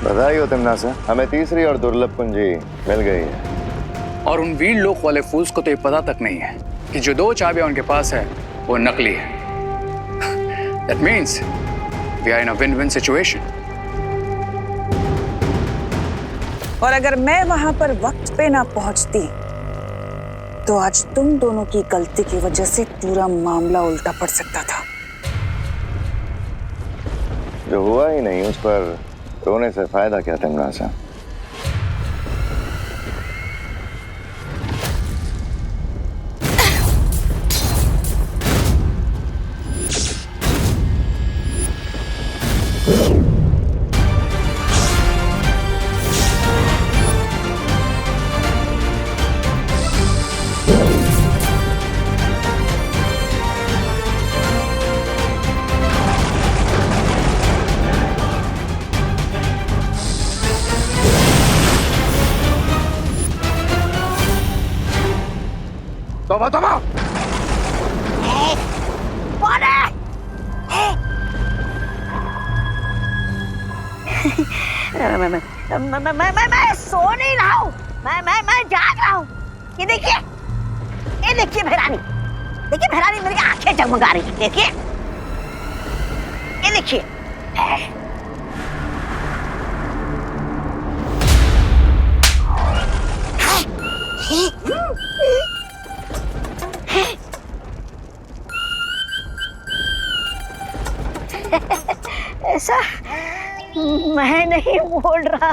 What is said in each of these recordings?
बधाई हो तिमनासा, हमें तीसरी और दुर्लभ कुंजी मिल गई है। और उन वीर लोक वाले फूल्स को तो ये पता तक नहीं है कि जो 2 चाबियां उनके पास है वो नकली है। That means we are in a win-win situation. और अगर मैं वहां पर वक्त पे ना पहुंचती तो आज तुम दोनों की गलती की वजह से पूरा मामला उल्टा पड़ सकता था। जो हुआ ही नहीं उस पर रोने से फायदा क्या तिमनासा? तोबा! मैं सो नहीं रहा हूँ, मैं जाग रहा हूँ। ये देखिए भैरानी मेरी आंखें जगमगा रही। देखिए, ये देखिए। ऐसा मैं नहीं बोल रहा।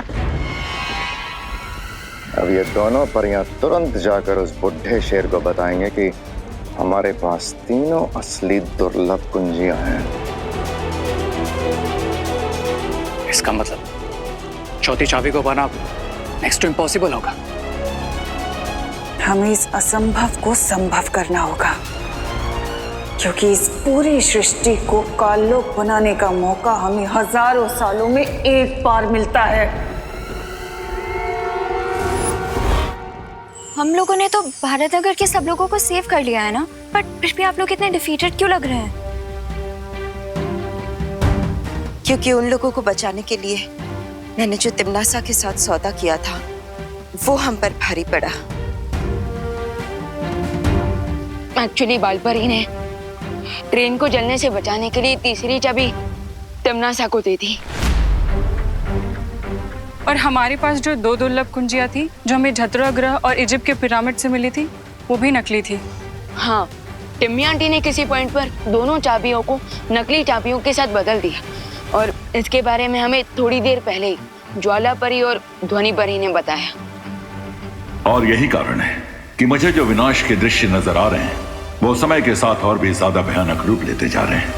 अब ये दोनों परियां तुरंत जाकर उस बुढ़े शेर को बताएंगे कि हमारे पास तीनों असली दुर्लभ कुंजियां हैं। इसका मतलब चौथी चाबी को पाना नेक्स्ट टू इम्पॉसिबल होगा। हमें इस असंभव को संभव करना होगा, क्योंकि इस पूरी सृष्टि को काल्लोक बनाने का मौका हमें हजारों सालों में एक बार मिलता है। हम लोगों ने तो भारत नगर के सब लोगों को सेव कर लिया है ना, बट फिर भी आप लोग इतने डिफीटेड क्यों लग रहे हैं? क्योंकि उन लोगों को बचाने के लिए मैंने जो तिमनासा के साथ सौदा किया था वो हम पर भारी पड़ा। एक्चुअली बालपरी ने ट्रेन को जलने से बचाने के लिए तीसरी चाबी तिमनासा को दी थी। और हमारे पास जो 2 दुर्लभ कुंजियां थी जो हमें झतरा ग्रह और इजिप्ट के पिरामिड से मिली थी, वो भी नकली थी। हाँ, टिम्मी आंटी ने किसी पॉइंट पर दोनों चाबियों को नकली चाबियों के साथ बदल दिया, और इसके बारे में हमें थोड़ी देर पहले ही ज्वाला परी और ध्वनि परी ने बताया। और यही कारण है कि मुझे जो विनाश के दृश्य नजर आ रहे हैं वो समय के साथ और भी ज्यादा भयानक रूप लेते जा रहे हैं।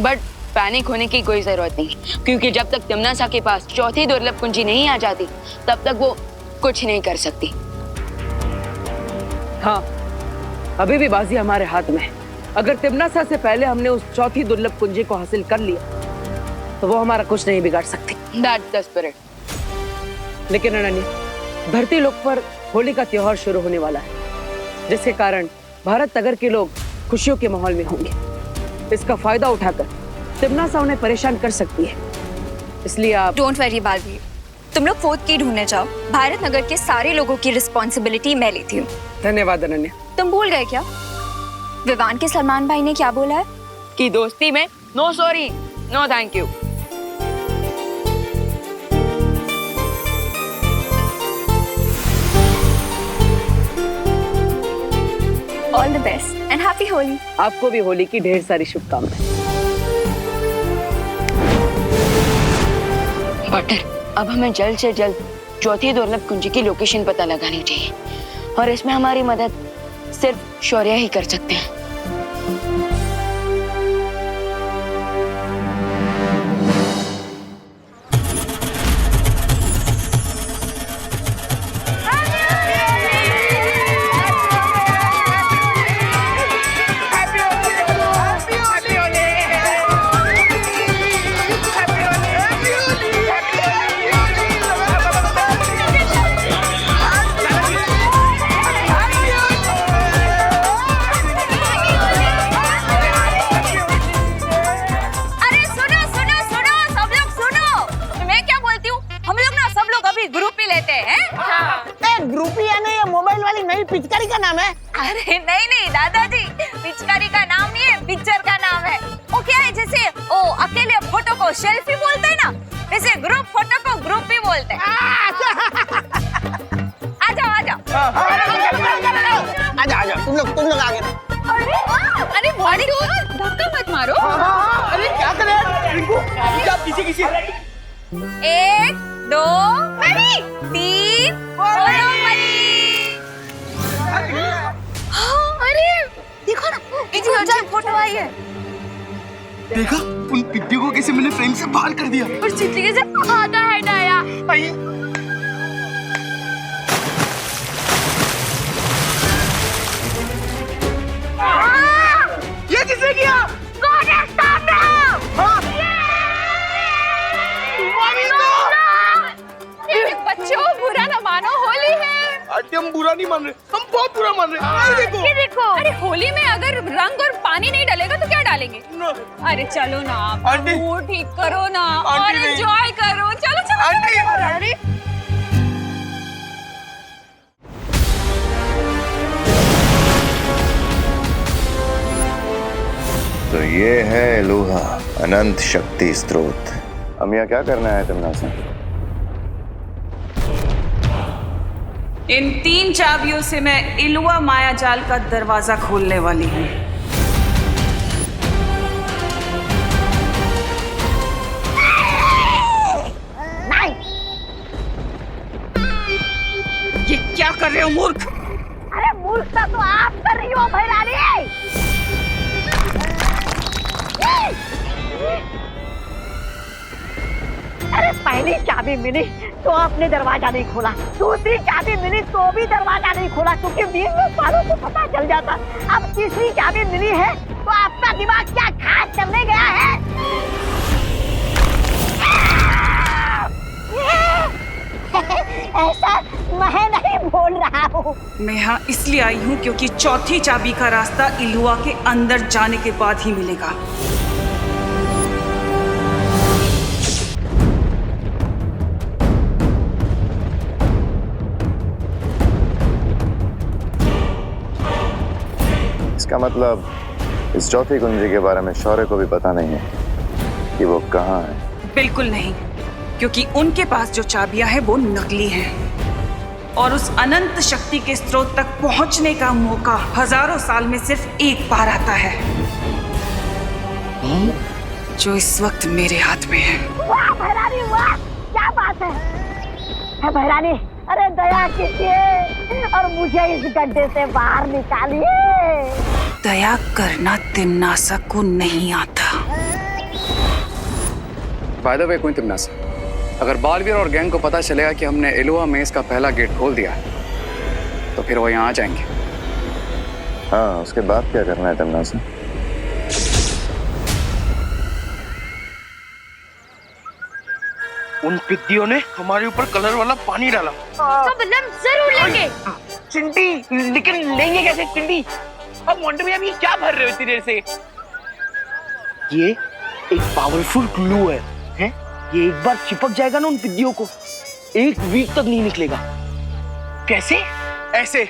बट पैनिक होने की कोई जरूरत नहीं, क्योंकि जब तक तिमनासा के पास चौथी दुर्लभ कुंजी नहीं आ जाती तब तक वो कुछ नहीं कर सकती। हाँ, अभी भी बाजी हमारे हाथ में है। अगर तिमनासा से पहले हमने उस चौथी दुर्लभ कुंजी को हासिल कर लिया तो वो हमारा कुछ नहीं बिगाड़ सकती। That's the spirit. लेकिन अनन्या, धरती लोक पर होली का त्योहार शुरू होने वाला है, जिसके कारण भारत नगर के लोग खुशियों के माहौल में होंगे। इसका फायदा उठाकर तिमनासा उन्हें परेशान कर सकती है, इसलिए आप डोंट वरी बालवीर, तुम लोग 4th की ढूंढने जाओ। भारत नगर के सारे लोगों की रिस्पॉन्सिबिलिटी मैं लेती हूँ। धन्यवाद अनन्या। तुम भूल गए क्या विवान के सलमान भाई ने क्या बोला है? कि दोस्ती में no sorry no thank you. All the best and happy Holi. आपको भी होली की ढेर सारी शुभकामनाएं। बटर, अब हमें जल्द से जल्द चौथी दुर्लभ कुंजी की लोकेशन पता लगानी चाहिए, और इसमें हमारी मदद सिर्फ शौर्य ही कर सकते हैं। पिचकारी का नाम है? अरे नहीं नहीं दादाजी, पिचकारी का नाम नहीं है, पिक्चर का नाम है। वो क्या है, जैसे ओ अकेले फोटो को सेल्फी बोलते हैं ना, वैसे ग्रुप फोटो को ग्रुप भी बोलते हैं। आ जाओ आ जाओ। आजा आजा, तुम लोग आगे। अरे बॉडी धक्का मत मारो। अरे क्या कर रहे हैं रिंकू? क्या पीछे किसी? 1 2 3 बोलो मनी। अरे देखो ना, इतनी अच्छी फोटो आई है। देखा, उन पिद्दियों को कैसे मैंने फ्रेम से बाहर कर दिया। और चिट्ठी कैसे आधा है डाया। ये किसने किया? कौन है सामने? बच्चों बुरा न मानो, होली है। आंटी हम बुरा नहीं मान रहे, हम बहुत बुरा मान रहे। ये देखो। अरे होली में अगर रंग और पानी नहीं डालेगा तो क्या डालेंगे? अरे चलो ना, आंटी। मूड ठीक करो ना आंटी और नहीं। एंजॉय करो। चलो चलो आंटी। अरे तो ये है लोहा, अनंत शक्ति स्रोत। हम यहाँ क्या करना है तमन्ना? इन 3 चाबियों से मैं इलुआ माया जाल का दरवाजा खोलने वाली हूँ। नहीं। ये क्या कर रहे हो मूर्ख? अरे मूर्खता तो आप कर रही हो भैरानी। अरे पहली चाबी मिली तो आपने दरवाजा नहीं खोला, दूसरी चाबी मिली तो भी दरवाजा नहीं खोला, क्योंकि 20 सालों को पता चल जाता। अब तीसरी चाबी मिली है तो आपका दिमाग क्या खास चलने गया है? ऐसा मैं नहीं बोल रहा हूँ। मैं यहाँ इसलिए आई हूँ क्योंकि चौथी चाबी का रास्ता इलुआ के अंदर जाने के बाद ही मिलेगा। इसका मतलब इस चौथी कुंजी के बारे में शौर्य को भी पता नहीं है कि वो कहाँ है। बिल्कुल नहीं, क्योंकि उनके पास जो चाबियां हैं वो नकली हैं और उस अनंत शक्ति के स्रोत तक पहुंचने का मौका हजारों साल में सिर्फ एक बार आता है, जो इस वक्त मेरे हाथ में है। वाह भैरानी वाह, क्या बात है भैरानी। अरे दया कीजिए और मुझे इस गड्ढे से बाहर निकालिए। दया करना तिम्नासा को नहीं आता। बाय द वे क्वीन तिम्नासा, अगर बालवीर और गैंग को पता चलेगा कि हमने इलुआ मेस का पहला गेट खोल दिया तो फिर वो यहाँ आ जाएंगे। हाँ, उसके बाद क्या करना है तमन्ना? उन पिद्दियों ने हमारे ऊपर कलर वाला पानी डाला। तो बदला जरूर लेंगे। चिंटी, लेकिन लेंगे कैसे चिंटी? अब मोंटे भैया भी क्या भर रहे हो इतनी देर से? ये एक पावरफुल ग्लू है, हैं? ये एक बार चिपक जाएगा ना उन पिद्दियों को, 1 वीक तक नहीं निकलेगा। कैसे? ऐसे।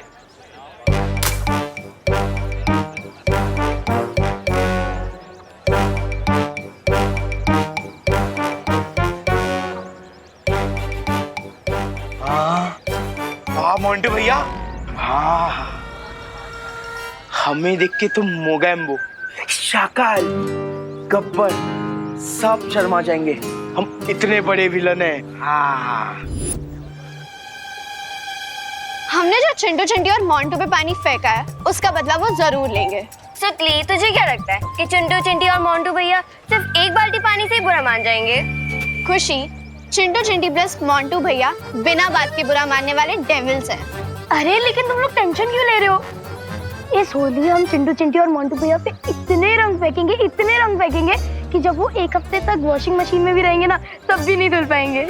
हाँ मोंटे भैया, हाँ हमें देख के तो मोगैम्बो, शाकाल, गब्बर सब शर्मा जाएंगे। हम इतने बड़े विलन हैं। हाँ। हमने जो चिंटू चिंटी और मोंटू पे पानी फेंका है उसका बदला वो जरूर लेंगे। सुतली, तुझे क्या लगता है कि चिंटू चिंटी और मोंटू भैया सिर्फ एक बाल्टी पानी से ही बुरा मान जाएंगे? खुशी, चिंटू चिंटी प्लस मोंटू भैया बिना बात के बुरा मानने वाले डेविल्स हैं। अरे लेकिन तुम लोग टेंशन क्यों ले रहे हो? इस होली हम चिंटू चिंटी और मोंटू भैया पे इतने रंग फेंकेंगे कि जब वो 1 हफ्ते तक वॉशिंग मशीन में भी रहेंगे ना तब भी नहीं धुल पाएंगे।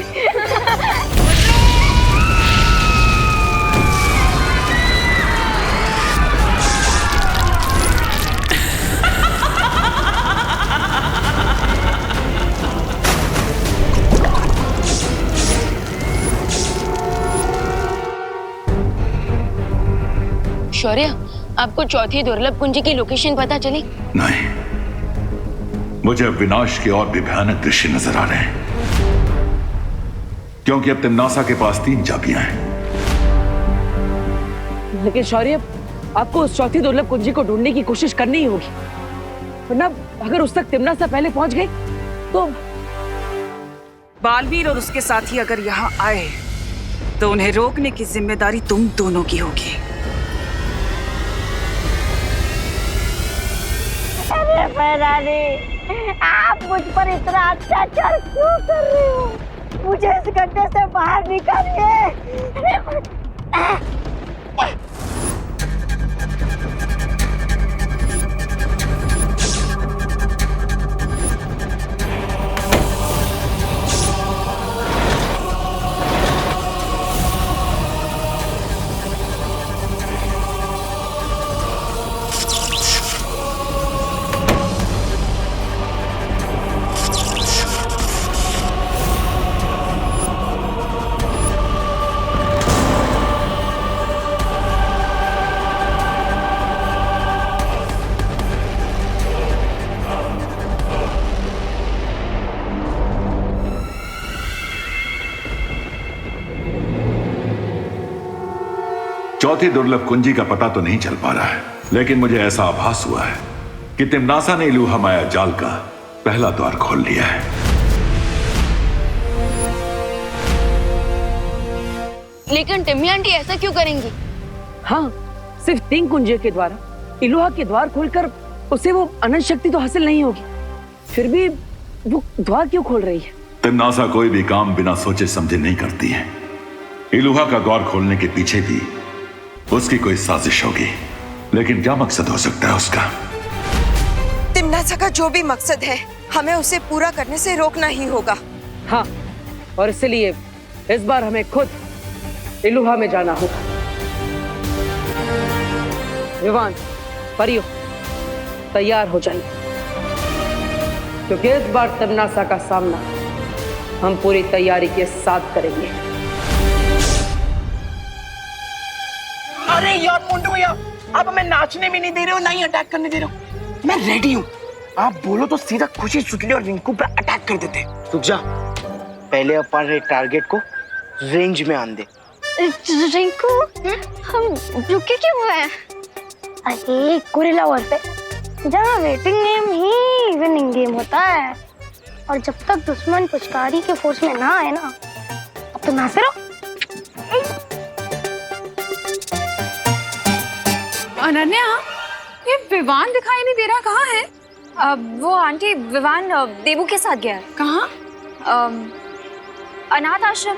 शौर्य, आपको चौथी दुर्लभ कुंजी की लोकेशन पता चली? नहीं, मुझे अब विनाश के और भी भयानक दृश्य नजर आ रहे हैं, क्योंकि अब तिम्नासा के पास 3 चाबियां हैं। लेकिन शौर्य, आपको उस चौथी दुर्लभ कुंजी को ढूंढने की कोशिश करनी ही होगी, वरना अगर उस तक तिम्नासा पहले पहुंच गई तो बालवीर और उसके साथी अगर यहाँ आए तो उन्हें रोकने की जिम्मेदारी तुम दोनों की होगी। अरे फैरानी, आप मुझ पर इतना अत्याचार क्यों कर रहे हो? मुझे इस गड्ढे से बाहर निकालिए। चौथी दुर्लभ कुंजी का पता तो नहीं चल पा रहा है, लेकिन मुझे ऐसा आभास हुआ है कि तिम्नासा ने इलूहा माया जाल का पहला द्वार खोल लिया है। लेकिन टिम्मी आंटी ऐसा क्यों करेंगी? हाँ, सिर्फ 3 कुंजियों के द्वारा इलूहा के द्वार खोलकर उसे वो अनंत शक्ति तो हासिल नहीं होगी, फिर भी वो द्वार क्यों खोल रही है? तिम्नासा कोई भी काम बिना सोचे समझे नहीं करती है। इलूहा का द्वार खोलने के पीछे भी उसकी कोई साजिश होगी, लेकिन क्या मकसद हो सकता है उसका? तिम्नासा का जो भी मकसद है, हमें उसे पूरा करने से रोकना ही होगा। हाँ, और इसलिए इस बार हमें खुद इलूहा में जाना होगा। विवान, परियो, तैयार हो जाइए, क्योंकि इस बार तिम्नासा का सामना हम पूरी तैयारी के साथ करेंगे। अरे यार मोंटू भैया, आप हमें नाचने भी नहीं दे रहे हो, ना ही अटैक करने दे रहे हो। मैं रेडी हूँ, आप बोलो तो सीधा खुशी सुटली और रिंकू पर अटैक कर देते। रुक जा, पहले अपन टारगेट को रेंज में आन दे। रिंकू, हम रुके क्यों हुए हैं? अरे गोरिल्ला वॉर पे जहाँ वेटिंग गेम ही विनिंग गेम होता है, और जब तक दुश्मन पुचकारी के फोर्स में ना आए ना, अब तो नाचते रहो। अनन्या, ये विवान दिखाई नहीं दे रहा, कहाँ है? वो आंटी, विवान देबू के साथ गया है। कहाँ? अनाथ आश्रम,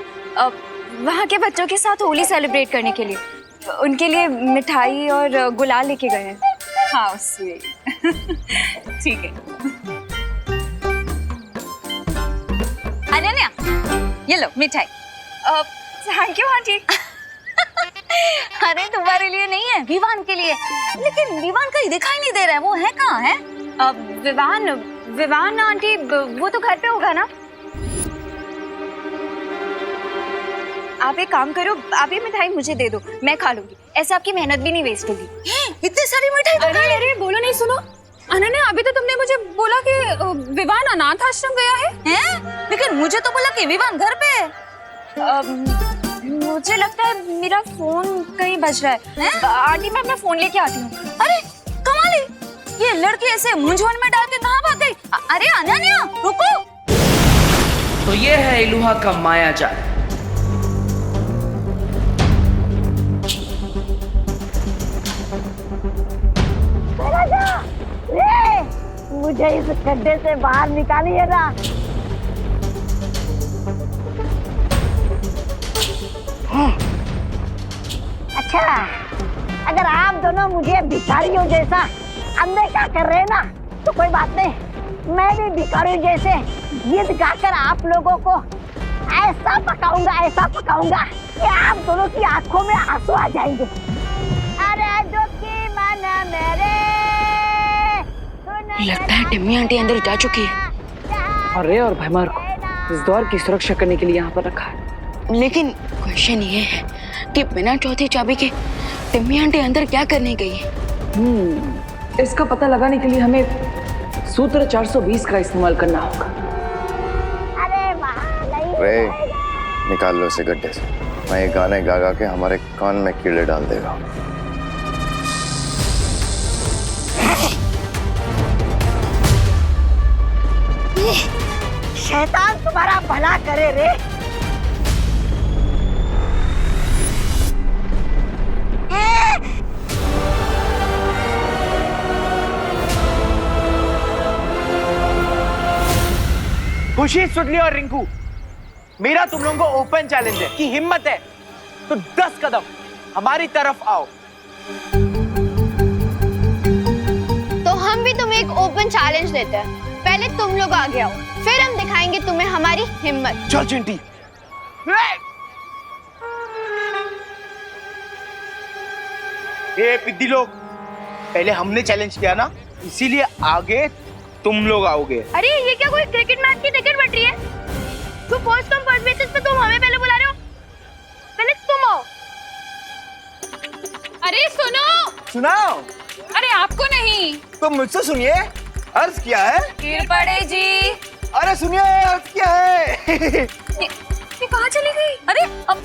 वहाँ के बच्चों के साथ होली सेलिब्रेट करने के लिए। उनके लिए मिठाई और गुलाल लेके गए हैं। हाँ, ठीक है। अनन्या, ये लो मिठाई। Thank you aunty. अरे तुम्हारे लिए नहीं है, विवान के लिए। लेकिन विवान कहीं दिखाई नहीं दे रहा है, वो है कहाँ है? विवान आंटी, वो तो घर पे होगा ना। आप एक काम करो, आप ये मिठाई मुझे दे दो, मैं खा लूंगी, ऐसे आपकी मेहनत भी नहीं वेस्ट होगी। इतनी सारी मिठाई? अरे बोलो नहीं, सुनो अनन्या, अभी तो तुमने मुझे बोला कि विवान अनाथ आश्रम गया है? लेकिन मुझे तो बोला कि विवान घर पे है। मुझे लगता है मेरा फोन कहीं बज रहा है। आंटी, मैं अपना फोन लेके आती हूँ। अरे कमाल, ये लड़की ऐसे मूंझवण में डाल के कहाँ भाग गई? अरे अनन्या, रुको। तो ये है इलूहा का माया जाल। मुझे इस गड्ढे से बाहर निकालिए ना। अच्छा, अगर आप दोनों मुझे भिखारियों जैसा अनदेखा कर रहे हैं ना, तो कोई बात नहीं, मैं भी भिखारियों जैसे गीत गाकर आप लोगों को ऐसा पकाऊंगा कि आप दोनों की आंखों में आंसू आ जाएंगे। अरे दुखी मन मेरे, लगता है टिम्मी आंटी अंदर जा चुकी है। अरे और भैमार को इस द्वार की सुरक्षा करने के लिए यहाँ पर रखा है। लेकिन क्वेश्चन ये है कि बिना चौथी चाबी के टिम्मी आंटी अंदर क्या करने गई है? इसका पता लगाने के लिए हमें सूत्र 420 का इस्तेमाल करना होगा। अरे वहाँ नहीं रे निकाल लो इसे गड्ढे से। मैं ये गाने गा गा के हमारे कान में कीड़े डाल देगा। शैतान तुम्हारा भला करे रे। खुशी, सुडली और रिंकू, मेरा तुम लोगों को ओपन चैलेंज है कि हिम्मत है तो 10 कदम हमारी तरफ आओ। तो हम भी तुम्हें एक ओपन चैलेंज देते हैं। पहले तुम लोग आगे आओ, फिर हम दिखाएंगे तुम्हें हमारी हिम्मत। चल चिंटी। ये पिद्दी लोग, पहले हमने चैलेंज किया ना, इसीलिए आगे तुम लोग आओगे। अरे ये क्या कोई क्रिकेट मैच की टिकट बट रही है? तो फर्स्ट कम फर्स्ट बेसिस पे तुम हमें पहले बुला रहे हो। पहले तुम आओ। अरे सुनो। सुनाओ। अरे आपको नहीं, तो मुझसे सुनिए, अर्ज क्या है? गिर पड़े जी। अरे सुनिए, अर्ज क्या है? ये कहाँ चली गई? अरे अब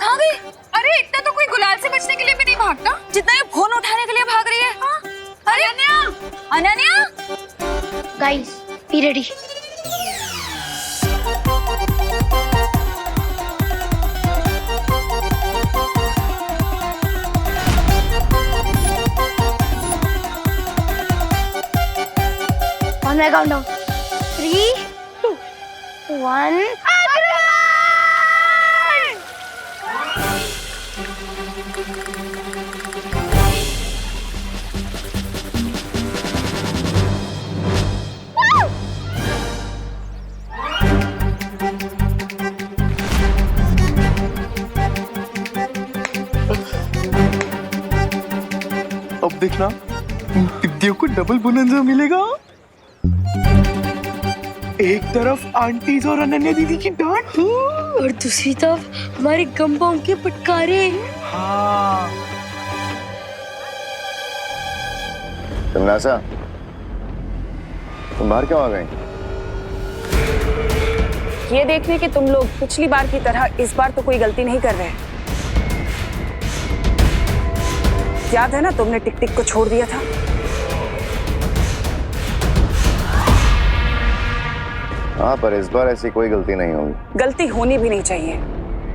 कहाँ गई? अरे इतना तो कोई गुलाल से बचने के लिए भी नहीं भागता जितना ये फोन उठाने के लिए भाग रही है। हाँ? अरे Ananya, Ananya. Guys, be ready. On my countdown. 3, 2, 1. अब देखना, पिद्दियों को डबल बोनंजा मिलेगा। एक तरफ आंटीज और अनन्या दीदी की डांट और दूसरी तरफ हमारे गंबाओं के फटकारे। हाँ। तमन्नासा, तुम बाहर क्यों आ गई? ये देखने कि तुम लोग पिछली बार की तरह इस बार तो कोई गलती नहीं कर रहे। याद है ना, तुमने टिक टिक को छोड़ दिया था। हाँ, पर इस बार ऐसी कोई गलती नहीं होगी। गलती होनी भी नहीं चाहिए,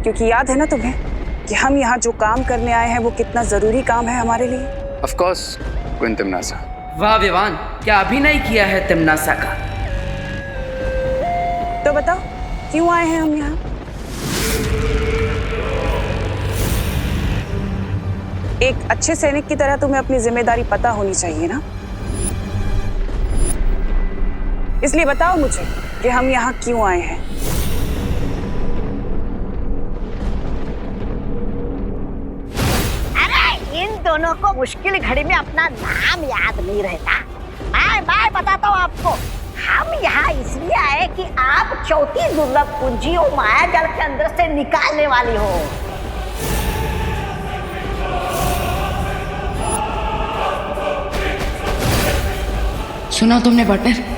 क्योंकि याद है ना तुम्हें कि हम यहाँ जो काम करने आए हैं वो कितना जरूरी काम है हमारे लिए। Of course queen Timnasa. वाह विवान, क्या अभिनय किया है तिम्नासा का। तो बताओ क्यों आए हैं हम यहाँ? एक अच्छे सैनिक की तरह तुम्हें अपनी जिम्मेदारी पता होनी चाहिए ना। इसलिए बताओ मुझे कि हम यहाँ क्यों आए हैं। अरे इन दोनों को मुश्किल घड़ी में अपना नाम याद नहीं रहता। मैं बताता हूँ आपको, हम यहाँ इसलिए आए कि आप चौथी दुर्लभ कुंजी और माया जाल के अंदर से निकालने वाली हो। सुना तुमने पार्टनर?